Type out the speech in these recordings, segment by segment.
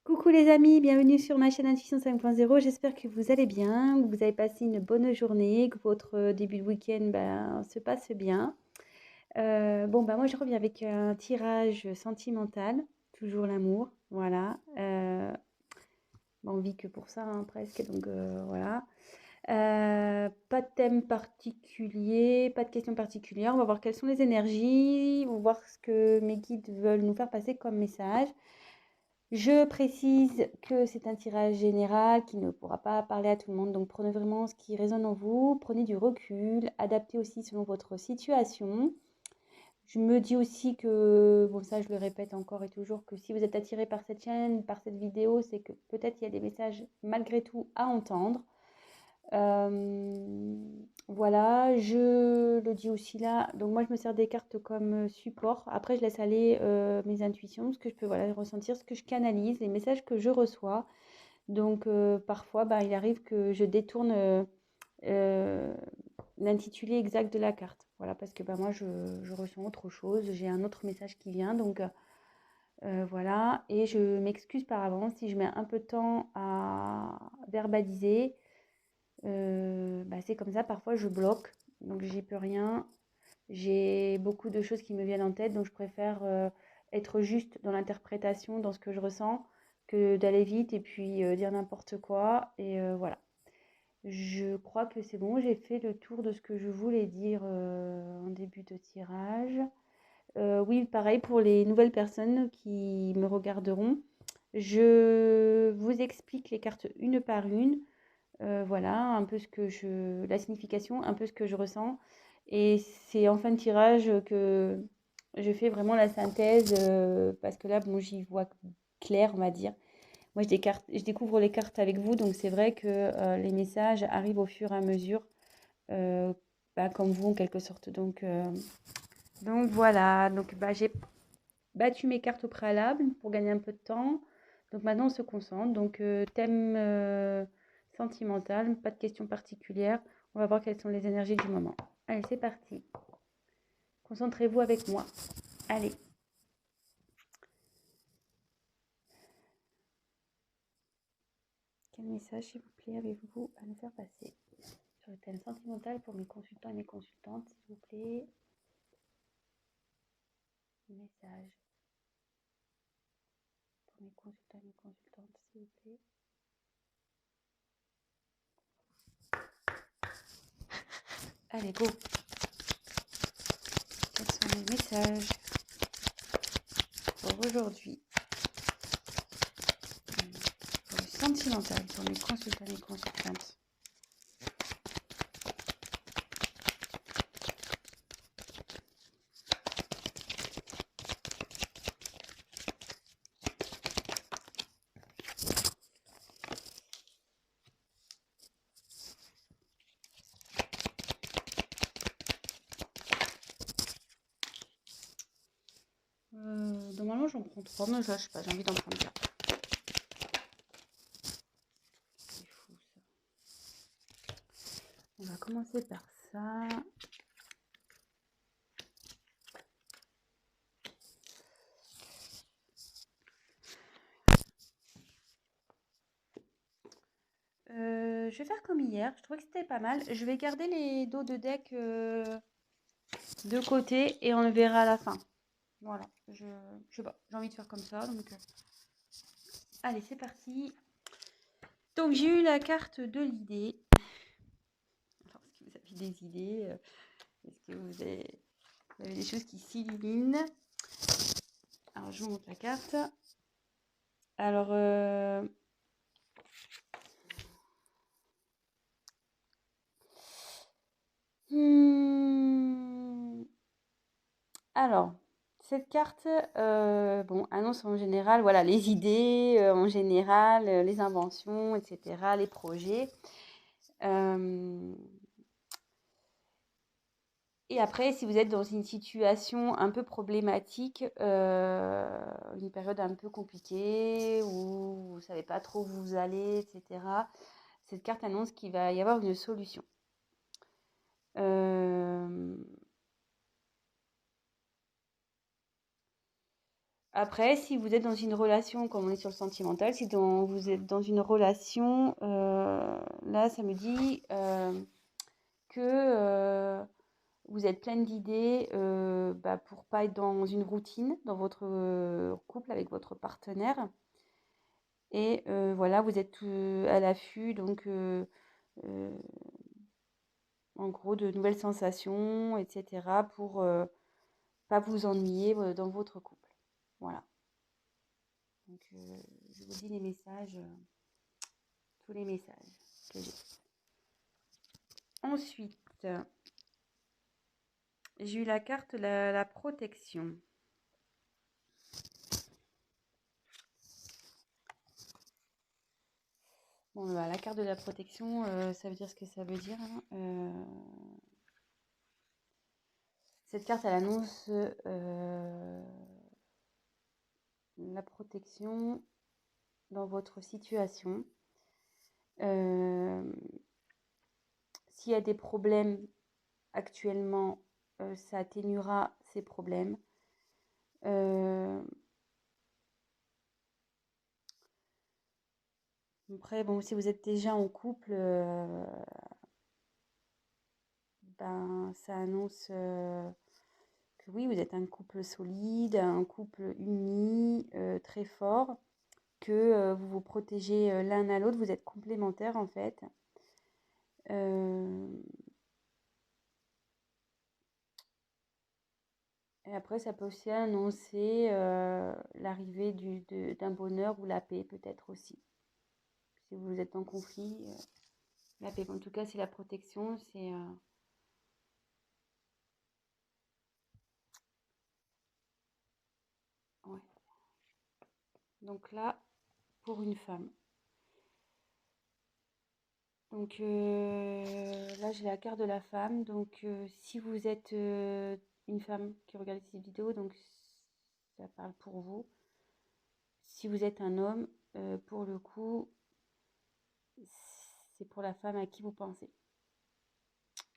Coucou les amis, bienvenue sur ma chaîne Intuition 5.0. J'espère que vous allez bien, que vous avez passé une bonne journée, que votre début de week-end se passe bien. Moi je reviens avec un tirage sentimental, toujours l'amour, voilà. On vit que pour ça hein, presque, donc voilà. Pas de thème particulier, pas de questions particulières. On va voir quelles sont les énergies, on va voir ce que mes guides veulent nous faire passer comme message. Je précise que c'est un tirage général qui ne pourra pas parler à tout le monde, donc prenez vraiment ce qui résonne en vous, prenez du recul, adaptez aussi selon votre situation. Je me dis aussi que, bon ça je le répète encore et toujours, que si vous êtes attiré par cette chaîne, par cette vidéo, c'est que peut-être il y a des messages malgré tout à entendre. Euh, voilà, je le dis aussi là. Donc moi, je me sers des cartes comme support. Après, je laisse aller mes intuitions, ce que je peux voilà, ressentir, ce que je canalise, les messages que je reçois. Donc parfois, il arrive que je détourne euh, l'intitulé exact de la carte. Voilà, parce que moi, je ressens autre chose. J'ai un autre message qui vient. Donc voilà, et je m'excuse par avance si je mets un peu de temps à verbaliser. C'est comme ça, parfois je bloque, donc j'y peux rien. J'ai beaucoup de choses qui me viennent en tête, donc je préfère être juste dans l'interprétation, dans ce que je ressens, que d'aller vite et puis dire n'importe quoi. Et voilà. Je crois que c'est bon, j'ai fait le tour de ce que je voulais dire en début de tirage. Oui, pareil pour les nouvelles personnes qui me regarderont. Je vous explique les cartes une par une. Voilà, un peu la signification, un peu ce que je ressens. Et c'est en fin de tirage que je fais vraiment la synthèse, parce que là, bon, j'y vois clair, on va dire. Moi, je découvre les cartes avec vous, donc c'est vrai que les messages arrivent au fur et à mesure, euh, comme vous en quelque sorte. Donc voilà, j'ai battu mes cartes au préalable pour gagner un peu de temps. Donc maintenant, on se concentre. Donc thème sentimental, pas de questions particulières. On va voir quelles sont les énergies du moment. Allez, c'est parti. Concentrez-vous avec moi. Allez. Quel message, s'il vous plaît, avez-vous à nous faire passer sur le thème sentimental pour mes consultants et mes consultantes, s'il vous plaît? Message pour mes consultants et mes consultantes, s'il vous plaît. Allez, go. Quels sont les messages pour aujourd'hui? Pour le sentimental, pour mes consultants et mes consultantes. Normalement, j'en prends 3, mais là, je sais pas, j'ai envie d'en prendre 4. C'est fou, ça. On va commencer par ça. Je vais faire comme hier. Je trouvais que c'était pas mal. Je vais garder les dos de deck de côté et on le verra à la fin. Voilà. Je sais pas. J'ai envie de faire comme ça. Allez, c'est parti. Donc, j'ai eu la carte de l'idée. Alors, est-ce que vous avez des idées? Est-ce que vous avez des choses qui s'illuminent? Alors, je vous montre la carte. Alors, alors, cette carte, annonce en général, voilà, les idées, en général, les inventions, etc., les projets. Et après, si vous êtes dans une situation un peu problématique, une période un peu compliquée où vous ne savez pas trop où vous allez, etc., cette carte annonce qu'il va y avoir une solution. Après, si vous êtes dans une relation, comme on est sur le sentimental, si vous êtes dans une relation, là, ça me dit que vous êtes pleine d'idées pour pas être dans une routine dans votre couple avec votre partenaire. Et voilà, vous êtes à l'affût, donc euh, en gros, de nouvelles sensations, etc. pour pas vous ennuyer dans votre couple. Voilà. Donc, je vous dis les messages, tous les messages que j'ai. Ensuite, j'ai eu la carte la protection. Bon, bah, la carte de la protection, ça veut dire ce que ça veut dire, hein. Cette carte, elle annonce la protection dans votre situation. S'il y a des problèmes actuellement, ça atténuera ces problèmes. Après, bon, si vous êtes déjà en couple, ça annonce que oui, vous êtes un couple solide, un couple uni, très fort, que vous vous protégez l'un à l'autre, vous êtes complémentaires en fait. Et après, ça peut aussi annoncer l'arrivée d'un bonheur ou la paix peut-être aussi. Si vous êtes en conflit, la paix. En tout cas, c'est la protection, c'est... ouais. Donc là, pour une femme. Donc là, j'ai la carte de la femme. Donc si vous êtes une femme qui regarde cette vidéo, donc ça parle pour vous. Si vous êtes un homme, pour le coup, c'est pour la femme à qui vous pensez.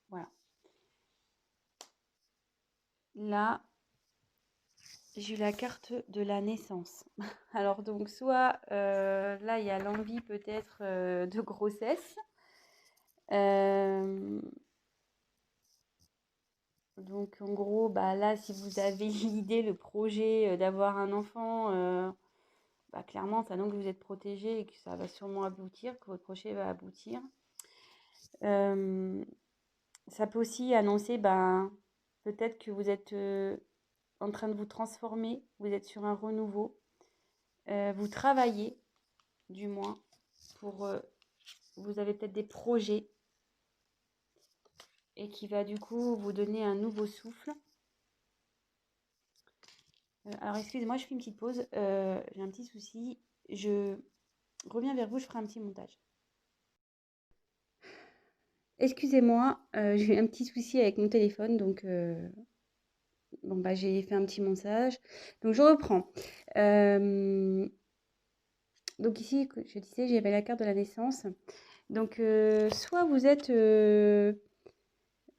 Voilà. Là, j'ai eu la carte de la naissance. Alors donc soit là, il y a l'envie peut-être de grossesse. Donc en gros, bah là, si vous avez l'idée, le projet d'avoir un enfant, clairement, ça annonce que vous êtes protégé et que ça va sûrement aboutir, que votre projet va aboutir. Ça peut aussi annoncer, peut-être que vous êtes en train de vous transformer, vous êtes sur un renouveau, vous travaillez, du moins, pour, vous avez peut-être des projets et qui va du coup vous donner un nouveau souffle. Alors excusez-moi, je fais une petite pause, j'ai un petit souci, je reviens vers vous, je ferai un petit montage. Excusez-moi, j'ai eu un petit souci avec mon téléphone, donc bon, j'ai fait un petit montage. Donc je reprends. Donc ici, je disais, j'avais la carte de la naissance. Donc soit vous êtes,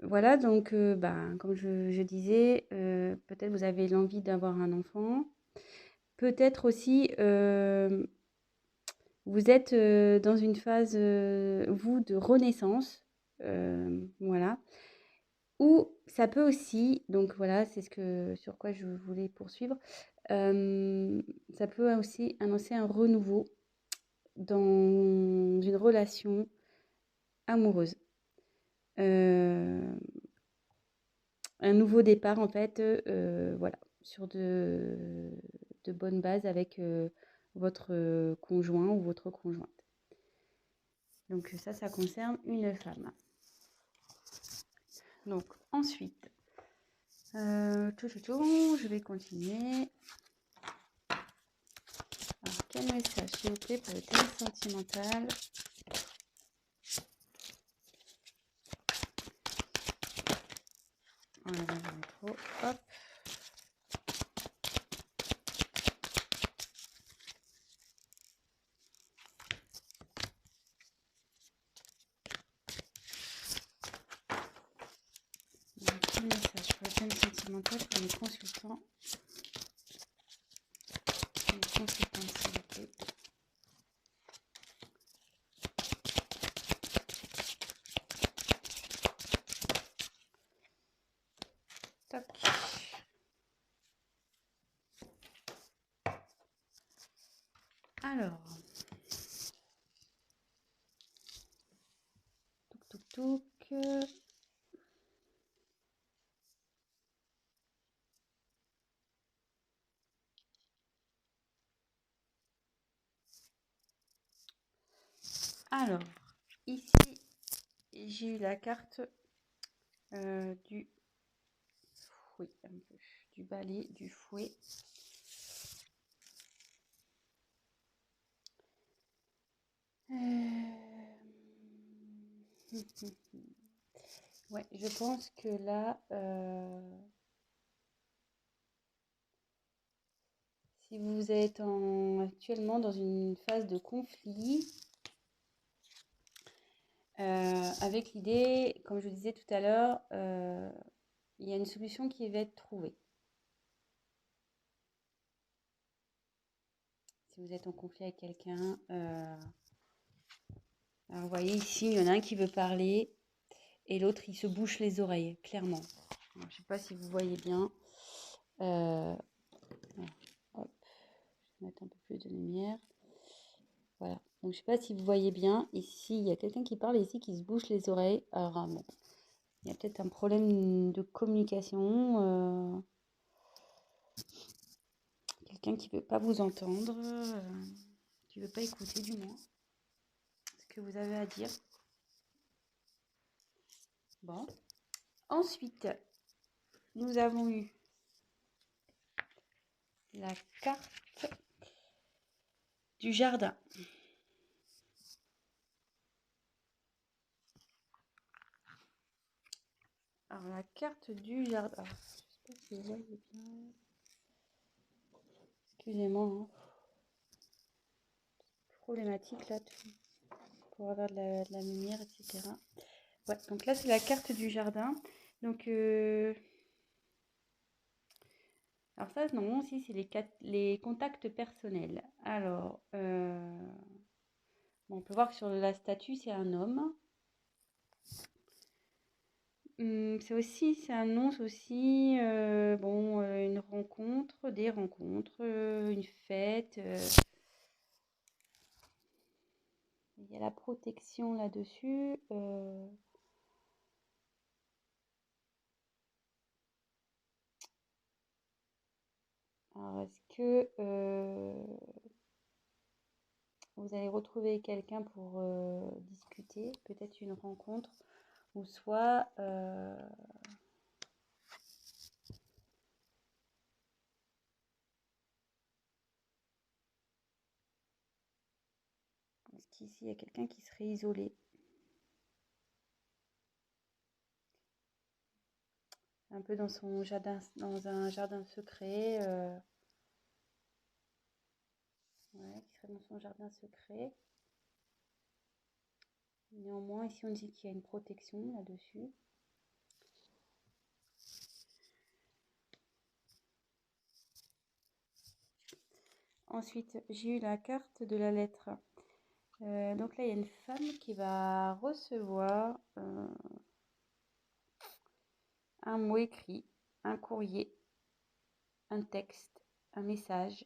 voilà, donc comme je disais, peut-être vous avez l'envie d'avoir un enfant. Peut-être aussi, vous êtes dans une phase, vous, de renaissance. Voilà. Ou ça peut aussi, donc voilà, c'est sur quoi je voulais poursuivre, ça peut aussi annoncer un renouveau dans une relation amoureuse. Un nouveau départ en fait, voilà, sur de bonnes bases avec votre conjoint ou votre conjointe. Donc ça concerne une femme. Donc ensuite, je vais continuer. Alors, quel message, s'il vous plaît, pour le thème sentimental? Voilà, trop. Hop. Donc, quel message pour le thème sentimental pour les consultants? Alors, touc touc touc. Alors, ici, j'ai eu la carte du fouet, un peu, du balai, du fouet. Ouais, je pense que là, si vous êtes actuellement dans une phase de conflit, avec l'idée, comme je vous disais tout à l'heure, il y a une solution qui va être trouvée. Si vous êtes en conflit avec quelqu'un, alors vous voyez ici, il y en a un qui veut parler et l'autre, il se bouche les oreilles, clairement. Alors, je ne sais pas si vous voyez bien. Voilà. Hop. Je vais mettre un peu plus de lumière. Voilà. Donc, je ne sais pas si vous voyez bien. Ici, il y a quelqu'un qui parle ici qui se bouche les oreilles. Alors, bon, il y a peut-être un problème de communication. Quelqu'un qui ne veut pas vous entendre, qui ne veut pas écouter du moins ce que vous avez à dire. Bon. Ensuite, nous avons eu la carte du jardin. Alors, la carte du jardin. Alors, je ne sais pas si vous voyez bien. Excusez-moi. Hein. Problématique là pour avoir de la lumière, etc. Ouais, donc là, c'est la carte du jardin. Donc, alors ça, non, aussi, c'est les contacts personnels. Alors, bon, on peut voir que sur la statue, c'est un homme. Ça annonce aussi bon, une rencontre, des rencontres, une fête. Il y a la protection là-dessus. Alors, est-ce que vous allez retrouver quelqu'un pour discuter, peut-être une rencontre, ou soit est-ce qu'ici il y a quelqu'un qui serait isolé, un peu dans son jardin, dans un jardin secret, ouais, qui serait dans son jardin secret. Néanmoins, ici on dit qu'il y a une protection là-dessus. Ensuite, j'ai eu la carte de la lettre. Donc là, il y a une femme qui va recevoir un mot écrit, un courrier, un texte, un message.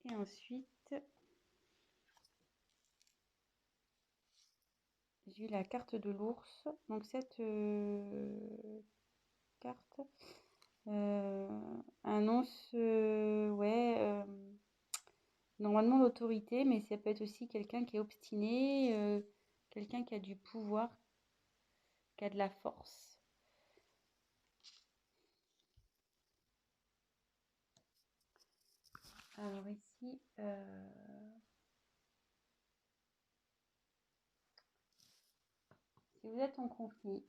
Et ensuite, j'ai eu la carte de l'ours. Donc cette carte annonce, ouais, normalement l'autorité, mais ça peut être aussi quelqu'un qui est obstiné, quelqu'un qui a du pouvoir, qui a de la force. Alors ici, si vous êtes en conflit,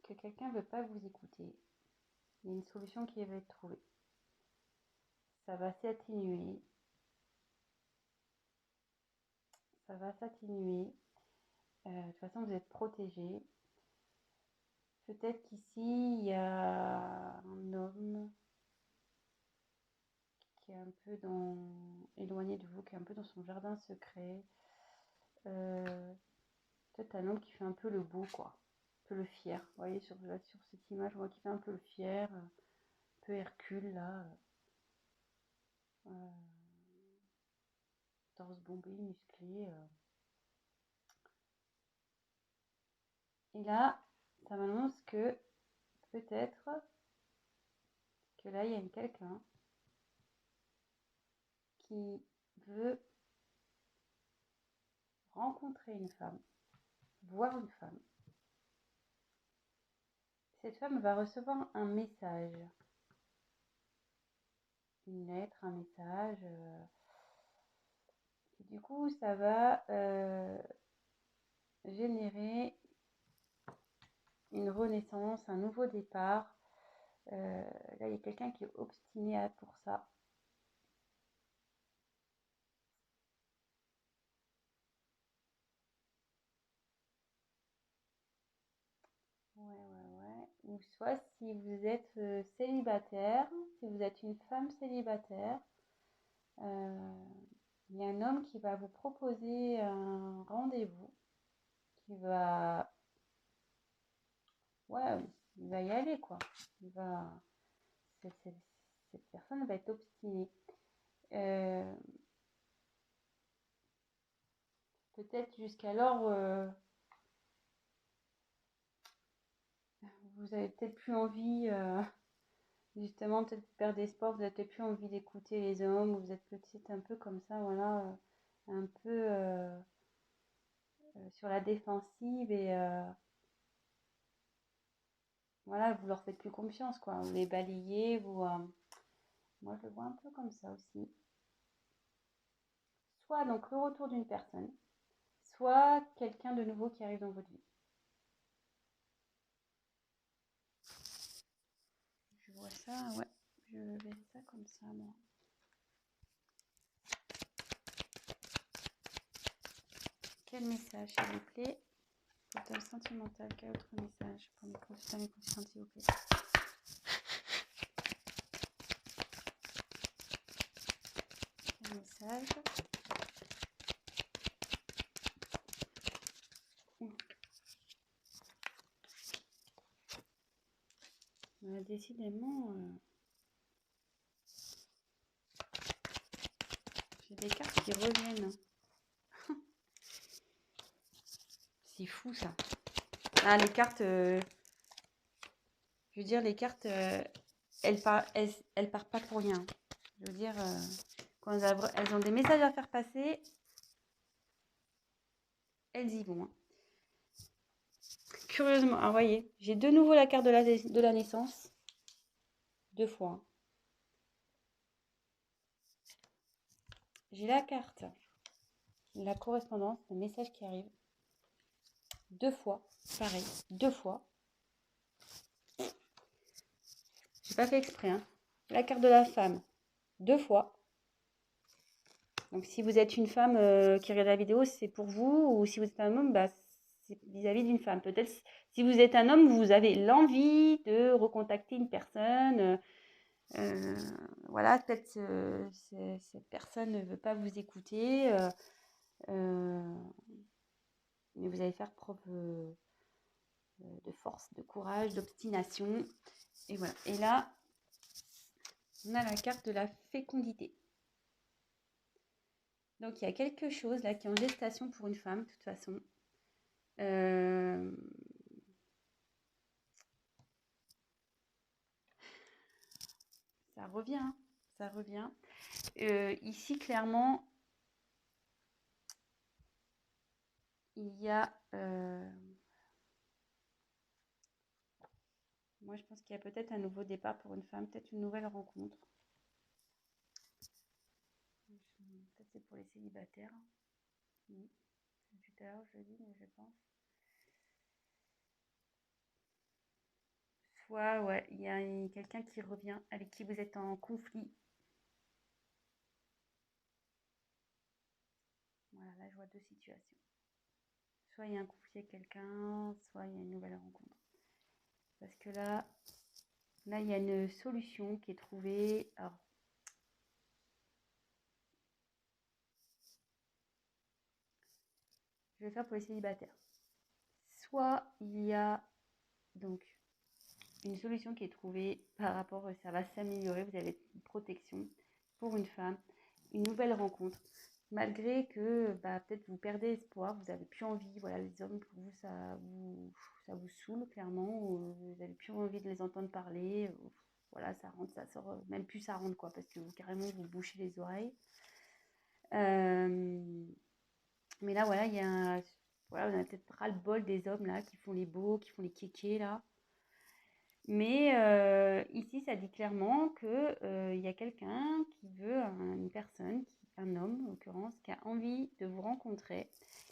que quelqu'un ne veut pas vous écouter, il y a une solution qui va être trouvée. Ça va s'atténuer. Ça va s'atténuer. De toute façon, vous êtes protégé. Peut-être qu'ici, il y a un homme qui est un peu éloigné de vous, qui est un peu dans son jardin secret. Peut-être un homme qui fait un peu le beau, quoi. peu le fier. Vous voyez, sur cette image, on voit qu'il fait un peu le fier, un peu Hercule, là. Torse bombé, musclé. Et là, ça m'annonce que peut-être que là, il y a quelqu'un qui veut rencontrer une femme, voir une femme. Cette femme va recevoir un message, une lettre, un message. Et du coup, ça va générer une renaissance, un nouveau départ. Là, il y a quelqu'un qui est obstiné pour ça. Ouais. Ou soit si vous êtes célibataire, si vous êtes une femme célibataire, il y a un homme qui va vous proposer un rendez-vous, qui va, ouais, il va y aller quoi. Il va, cette personne va être obstinée. Peut-être jusqu'alors, vous avez peut-être plus envie, justement, peut-être perdre espoir, vous n'avez peut-être plus envie d'écouter les hommes, vous êtes peut-être un peu comme ça, voilà, un peu sur la défensive et voilà, vous leur faites plus confiance, quoi. Vous les balayez, moi je le vois un peu comme ça aussi. Soit donc le retour d'une personne, soit quelqu'un de nouveau qui arrive dans votre vie. Je vois ça, ouais, je verrai ça comme ça, moi. Quel message, s'il vous plaît? Total sentimental, quel autre message pour mes consultants et consultantes, s'il vous plaît? Quel message? Décidément, j'ai des cartes qui reviennent. C'est fou ça. Ah, les cartes, je veux dire, les cartes, elles partent pas pour rien. Je veux dire, quand elles ont des messages à faire passer, elles y vont. Hein. Curieusement, ah, voyez, j'ai de nouveau la carte de la naissance. 2 fois. Hein. J'ai la carte, la correspondance, le message qui arrive. 2 fois, pareil, 2 fois. J'ai pas fait exprès. Hein. La carte de la femme, 2 fois. Donc si vous êtes une femme qui regarde la vidéo, c'est pour vous. Ou si vous êtes un homme, bah, c'est vis-à-vis d'une femme. Peut-être si vous êtes un homme, vous avez l'envie de recontacter une personne. Voilà, peut-être cette personne ne veut pas vous écouter. Mais vous allez faire preuve de force, de courage, d'obstination. Et voilà. Et là, on a la carte de la fécondité. Donc il y a quelque chose là qui est en gestation pour une femme, de toute façon. Ça revient, hein, ça revient. Ici, clairement, il y a... moi, je pense qu'il y a peut-être un nouveau départ pour une femme, peut-être une nouvelle rencontre. Peut-être c'est pour les célibataires. Oui. Tout à l'heure, je le dis, mais je pense. Soit, ouais, il y a quelqu'un qui revient, avec qui vous êtes en conflit. Voilà, là, je vois 2 situations. Soit il y a un conflit avec quelqu'un, soit il y a une nouvelle rencontre. Parce que là, il y a une solution qui est trouvée. Alors, je vais faire pour les célibataires. Soit il y a Donc, une solution qui est trouvée par rapport, ça va s'améliorer, vous avez une protection pour une femme, une nouvelle rencontre. Malgré que peut-être vous perdez espoir, vous n'avez plus envie, voilà, les hommes pour vous, ça vous saoule clairement, vous n'avez plus envie de les entendre parler, voilà, ça rentre, ça sort, même plus ça rentre quoi, parce que carrément vous bouchez les oreilles. Mais là, voilà, voilà, on a peut-être ras-le-bol des hommes là qui font les beaux, qui font les kékés là. Mais ici, ça dit clairement que y a quelqu'un qui veut, une personne, un homme en l'occurrence, qui a envie de vous rencontrer,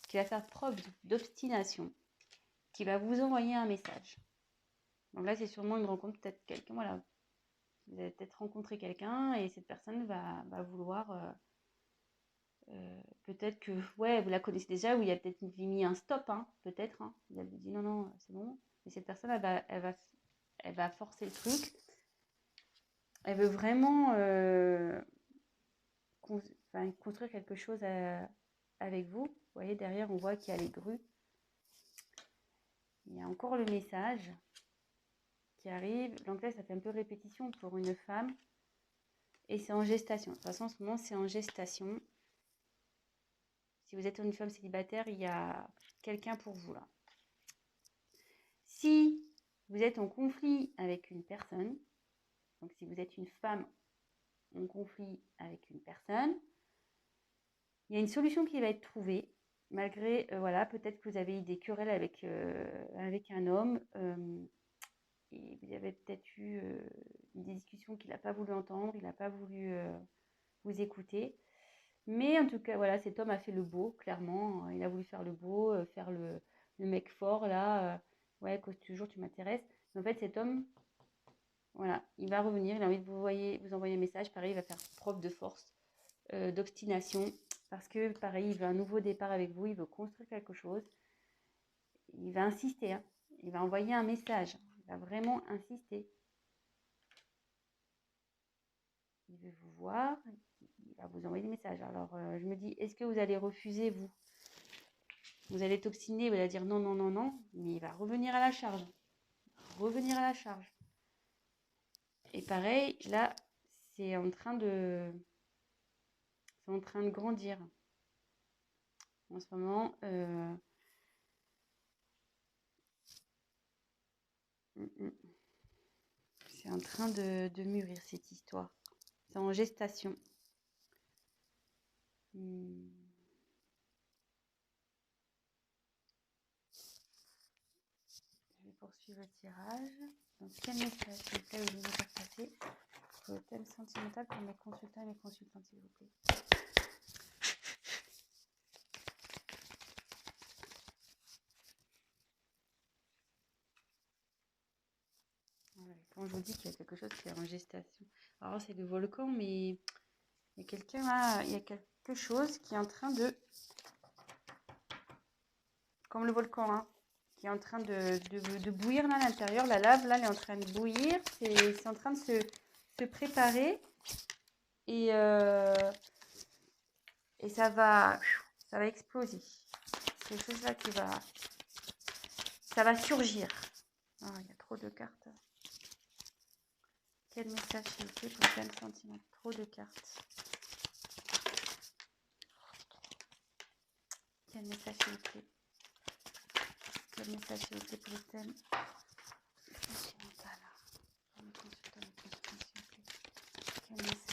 qui va faire preuve d'obstination, qui va vous envoyer un message. Donc là, c'est sûrement une rencontre, peut-être quelqu'un, voilà, vous allez peut-être rencontrer quelqu'un et cette personne va vouloir, peut-être que, ouais, vous la connaissez déjà, ou il y a peut-être mis un stop, hein, peut-être, hein. Il a dit non, non, c'est bon. Mais cette personne, elle va forcer le truc. Elle veut vraiment construire quelque chose avec vous. Vous voyez, derrière, on voit qu'il y a les grues. Il y a encore le message qui arrive. Donc là, ça fait un peu répétition pour une femme. Et c'est en gestation. De toute façon, en ce moment, c'est en gestation. Si vous êtes une femme célibataire, il y a quelqu'un pour vous là. Si vous êtes en conflit avec une personne, donc si vous êtes une femme en conflit avec une personne, il y a une solution qui va être trouvée, malgré, voilà, peut-être que vous avez eu des querelles avec un homme, et vous avez peut-être eu des discussions qu'il n'a pas voulu entendre, il n'a pas voulu vous écouter. Mais en tout cas, voilà, cet homme a fait le beau, clairement. Il a voulu faire le beau, faire le mec fort, là. Ouais, cause toujours, tu m'intéresses. Mais en fait, cet homme, voilà, il va revenir, il a envie de vous envoyer un message. Pareil, il va faire preuve de force, d'obstination. Parce que, pareil, il veut un nouveau départ avec vous, il veut construire quelque chose. Il va insister, hein. Il va envoyer un message. Il va vraiment insister. Il veut vous voir, il va vous envoyer des messages. Alors, je me dis, est-ce que vous allez refuser, vous? Vous allez être obstiné, vous allez dire non, non, non, non, mais il va revenir à la charge. Revenir à la charge. Et pareil, là, c'est en train de grandir. En ce moment, c'est en train de mûrir cette histoire. C'est en gestation. Je vais poursuivre le tirage. Donc, quel message s'il vous plaît, vous voulez faire passer pour le thème sentimental pour mes consultants et mes consultantes, s'il vous plaît. Voilà, quand je vous dis qu'il y a quelque chose qui est en gestation. Alors, c'est le volcan, mais il y a quelqu'un là, il y a quelque chose qui est en train de... Comme le volcan, hein, qui est en train de bouillir là à l'intérieur. La lave, là, elle est en train de bouillir. C'est en train de se préparer. Et ça va exploser. C'est quelque chose là qui va... Ça va surgir. Oh, il y a trop de cartes. Quel message s'il vous plaît pour quel sentiment? Trop de cartes. Quel message s'il vous plaît? Quel message s'il vous plaît pour le thème sentimental? Pour mes consultants, s'il vous plaît. Quel message? Quel message?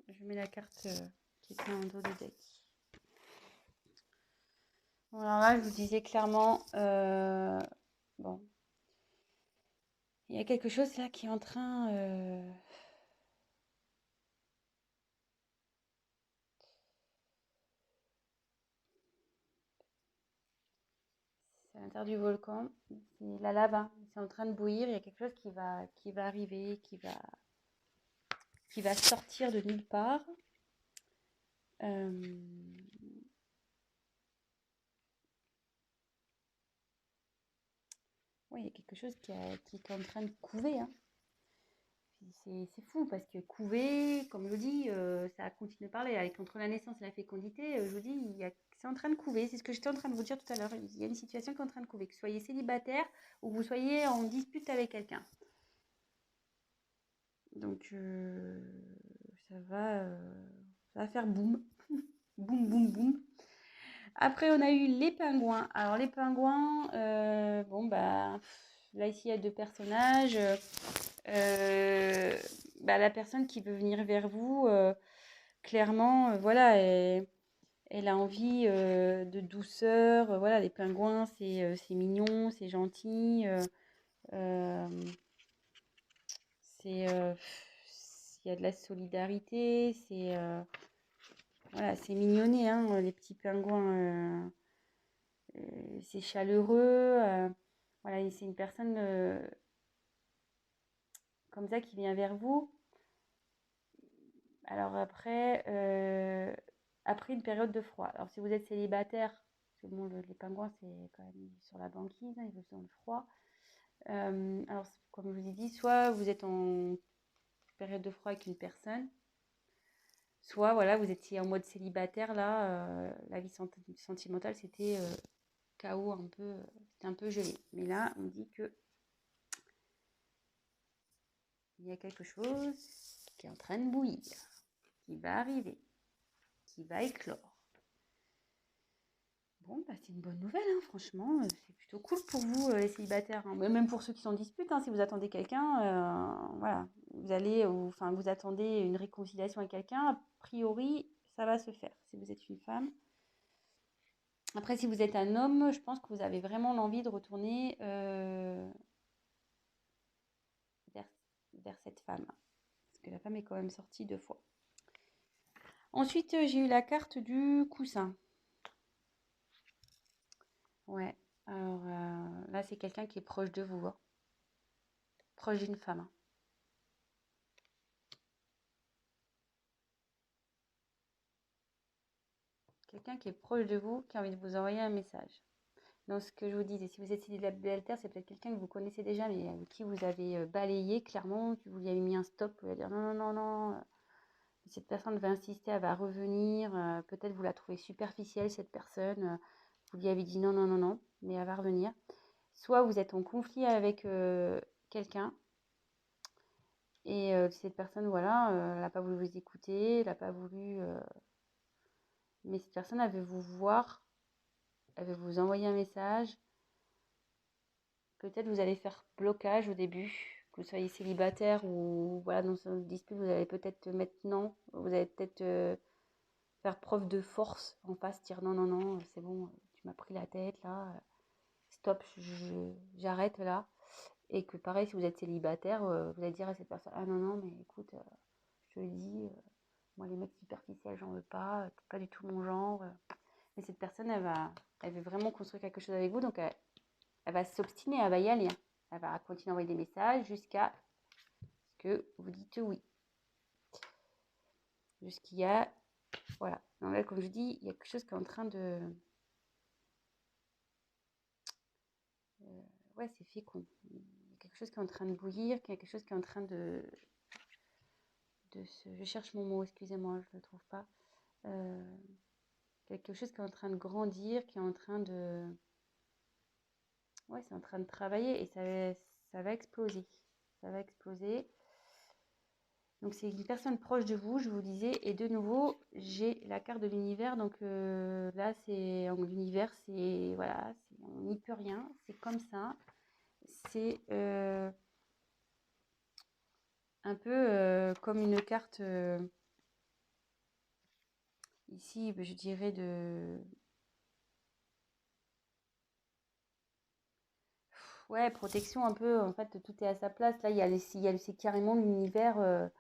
Je mets la carte qui était en dos de deck. Bon, alors là, je vous disais clairement, bon, Il y a quelque chose là qui est en train... c'est à l'intérieur du volcan. C'est la lave, hein. C'est en train de bouillir. Il y a quelque chose qui va arriver, qui va sortir de nulle part. Euh, Oui, il y a quelque chose qui est en train de couver, hein. C'est fou parce que couver, comme je vous dis, ça continue de parler. Avec entre la naissance et la fécondité, je vous dis, c'est en train de couver. C'est ce que j'étais en train de vous dire tout à l'heure. Il y a une situation qui est en train de couver. Que vous soyez célibataire ou que vous soyez en dispute avec quelqu'un. Donc, ça va faire boum. Boum, boum, boum. Après, on a eu les pingouins. Alors, les pingouins, bon, bah, là, ici, il y a deux personnages. Bah, la personne qui veut venir vers vous, clairement, voilà, elle a envie de douceur. Voilà, les pingouins, c'est mignon, c'est gentil. Euh, il y a de la solidarité. Voilà, c'est mignonné, hein, les petits pingouins. C'est chaleureux. Voilà, c'est une personne comme ça qui vient vers vous. Alors après une période de froid. Alors si vous êtes célibataire, parce que bon, les pingouins c'est quand même sur la banquise, hein, ils sont dans le froid. Alors comme je vous ai dit, soit vous êtes en période de froid avec une personne, soit voilà, vous étiez en mode célibataire là, la vie sentimentale c'était chaos un peu, c'était un peu gelé. Mais là on dit que il y a quelque chose qui est en train de bouillir, qui va arriver, qui va éclore. Bon, bah, c'est une bonne nouvelle, hein, franchement, c'est plutôt cool pour vous, les célibataires, hein. Même pour ceux qui sont en dispute, hein, si vous attendez quelqu'un, voilà, enfin, vous attendez une réconciliation avec quelqu'un, a priori, ça va se faire, si vous êtes une femme. Après, si vous êtes un homme, je pense que vous avez vraiment l'envie de retourner vers, vers cette femme, parce que la femme est quand même sortie 2 fois. Ensuite, j'ai eu la carte du coussin. Ouais, alors là, c'est quelqu'un qui est proche de vous, hein. Proche d'une femme, hein. Quelqu'un qui est proche de vous, qui a envie de vous envoyer un message. Donc, ce que je vous disais, si vous êtes célibataire, c'est peut-être quelqu'un que vous connaissez déjà, mais avec qui vous avez balayé clairement, que vous lui avez mis un stop, vous allez dire non, non, non, non. Cette personne va insister, elle va revenir. Peut-être vous la trouvez superficielle, cette personne. Vous lui avez dit non, non, non, non, mais elle va revenir. Soit vous êtes en conflit avec quelqu'un et cette personne, voilà, elle n'a pas voulu vous écouter, elle n'a pas voulu. Mais cette personne, elle veut vous voir, elle veut vous envoyer un message. Peut-être vous allez faire blocage au début, que vous soyez célibataire ou voilà, dans une dispute, vous allez peut-être maintenant, vous allez peut-être faire preuve de force en face, dire non, non, non, c'est bon, tu m'as pris la tête là, stop, j'arrête là. Et que pareil, si vous êtes célibataire, vous allez dire à cette personne, ah non, non, mais écoute, je te le dis, moi les mecs superficiels, j'en veux pas, t'es pas du tout mon genre. Mais cette personne, elle veut vraiment construire quelque chose avec vous, donc elle va s'obstiner, elle va y aller, hein. Elle va continuer à envoyer des messages jusqu'à ce que vous dites oui. Jusqu'il y a... Voilà. Donc là, comme je dis, il y a quelque chose qui est en train de... ouais, c'est fécond. Il y a quelque chose qui est en train de bouillir, il y a quelque chose qui est en train je cherche mon mot, excusez-moi, je ne le trouve pas. Quelque chose qui est en train de grandir, qui est en train de... Ouais, c'est en train de travailler et ça va exploser. Ça va exploser. Donc c'est une personne proche de vous, je vous disais. Et de nouveau, j'ai la carte de l'univers. Donc là, c'est l'univers, c'est voilà, on n'y peut rien. C'est comme ça. C'est un peu comme une carte ici, je dirais ouais, protection un peu, en fait, tout est à sa place. Là, c'est carrément l'univers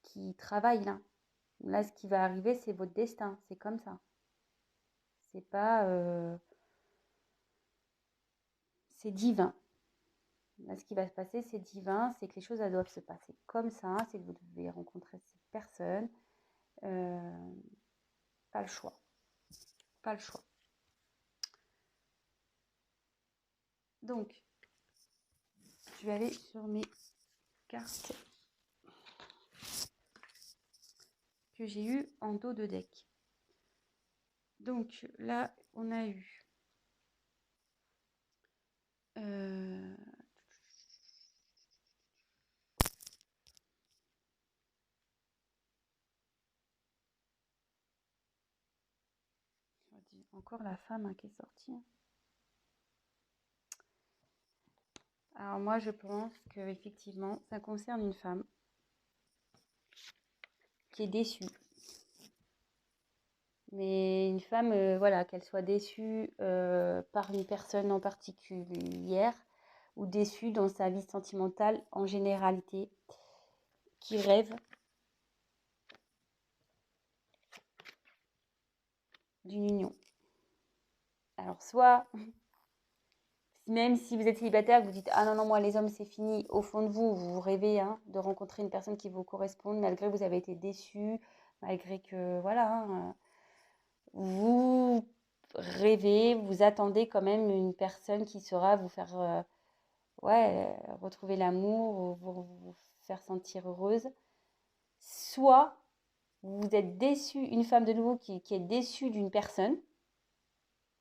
qui travaille là. Là, ce qui va arriver, c'est votre destin. C'est comme ça. C'est pas. C'est divin. Là, ce qui va se passer, c'est divin. C'est que les choses, elles doivent se passer comme ça. C'est que vous devez rencontrer cette personne. Euh, Pas le choix. Pas le choix. Donc, je vais aller sur mes cartes que j'ai eues en dos de deck. Donc, là, on a eu. Euh, Encore la femme hein, qui est sortie. Alors moi, je pense que effectivement, ça concerne une femme qui est déçue. Mais une femme, voilà, qu'elle soit déçue par une personne en particulière ou déçue dans sa vie sentimentale en généralité, qui rêve d'une union. Alors soit, même si vous êtes célibataire, vous dites ah non non moi les hommes c'est fini, au fond de vous vous rêvez hein, de rencontrer une personne qui vous corresponde malgré que vous avez été déçu, malgré que voilà, hein, vous rêvez, vous attendez quand même une personne qui saura vous faire ouais, retrouver l'amour, vous faire sentir heureuse. Soit vous êtes déçu, une femme de nouveau qui est déçue d'une personne.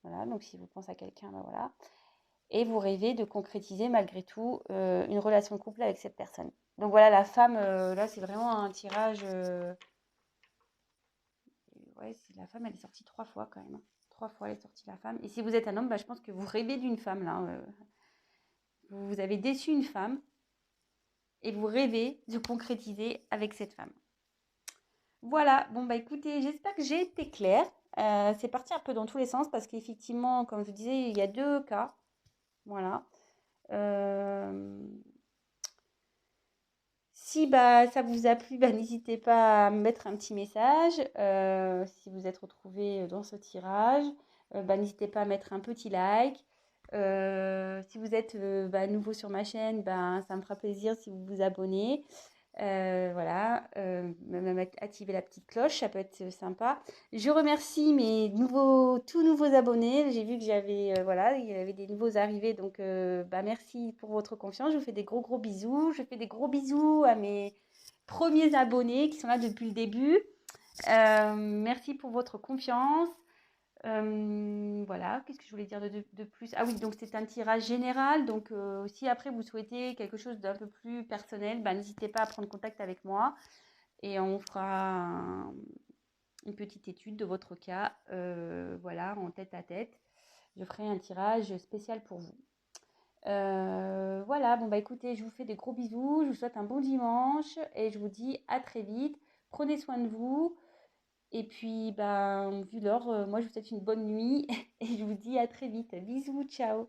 Voilà, donc si vous pensez à quelqu'un, ben voilà. Et vous rêvez de concrétiser malgré tout une relation de couple avec cette personne. Donc voilà, la femme, là, c'est vraiment un tirage. Ouais, la femme, elle est sortie 3 fois quand même. 3 fois, elle est sortie la femme. Et si vous êtes un homme, bah, je pense que vous rêvez d'une femme là. Vous avez déçu une femme et vous rêvez de concrétiser avec cette femme. Voilà, bon bah écoutez, j'espère que j'ai été claire. C'est parti un peu dans tous les sens parce qu'effectivement, comme je vous disais, il y a 2 cas. Voilà. Euh, Si bah, ça vous a plu, bah, n'hésitez pas à me mettre un petit message. Si vous êtes retrouvé dans ce tirage, bah, n'hésitez pas à mettre un petit like. Si vous êtes bah, nouveau sur ma chaîne, bah, ça me fera plaisir si vous vous abonnez. Voilà, même activer la petite cloche, ça peut être sympa. Je remercie mes tout nouveaux abonnés. J'ai vu que voilà, il y avait des nouveaux arrivés, donc bah, merci pour votre confiance. Je vous fais des gros bisous. Je fais des gros bisous à mes premiers abonnés qui sont là depuis le début. Merci pour votre confiance. Voilà, qu'est-ce que je voulais dire de plus? Ah oui, donc c'est un tirage général. Donc si après vous souhaitez quelque chose d'un peu plus personnel, bah, n'hésitez pas à prendre contact avec moi et on fera une petite étude de votre cas, voilà, en tête à tête. Je ferai un tirage spécial pour vous. Voilà, bon bah écoutez, je vous fais des gros bisous, je vous souhaite un bon dimanche et je vous dis à très vite. Prenez soin de vous. Et puis, ben, vu l'heure, moi je vous souhaite une bonne nuit et je vous dis à très vite. Bisous, ciao!